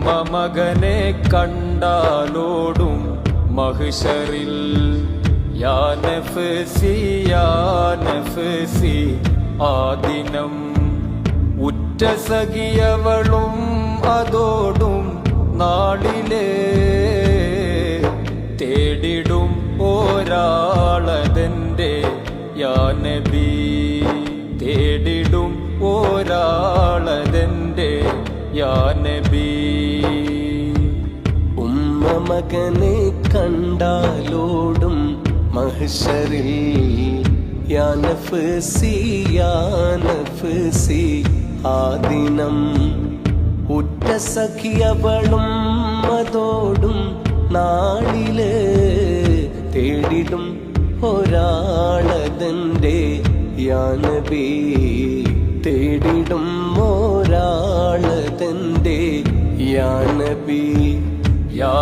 മകനെ കണ്ടാലോടും മഹ്ശറിൽ യാ നഫ്സി യാ നഫ്സി ആദിനം ഉറ്റ സഖിയവളും അതോടും നാളിലേ തേടിടും ഒരാളതെന്റെ യാ നബി തേടിടും ഒരാളതെന്റെ യാ നബി മകനെ കണ്ടാലോടും മഹ്ശറിൽ യാ നഫ്സി യാ നഫ്സി ആദിനം ഉറ്റ സഖിയവളും അതോടും നാളില് തേടിടും ഒരാളതെന്റെ യാ നബി തേടിടും ഒരാളതെന്റെ യാ നബി യാ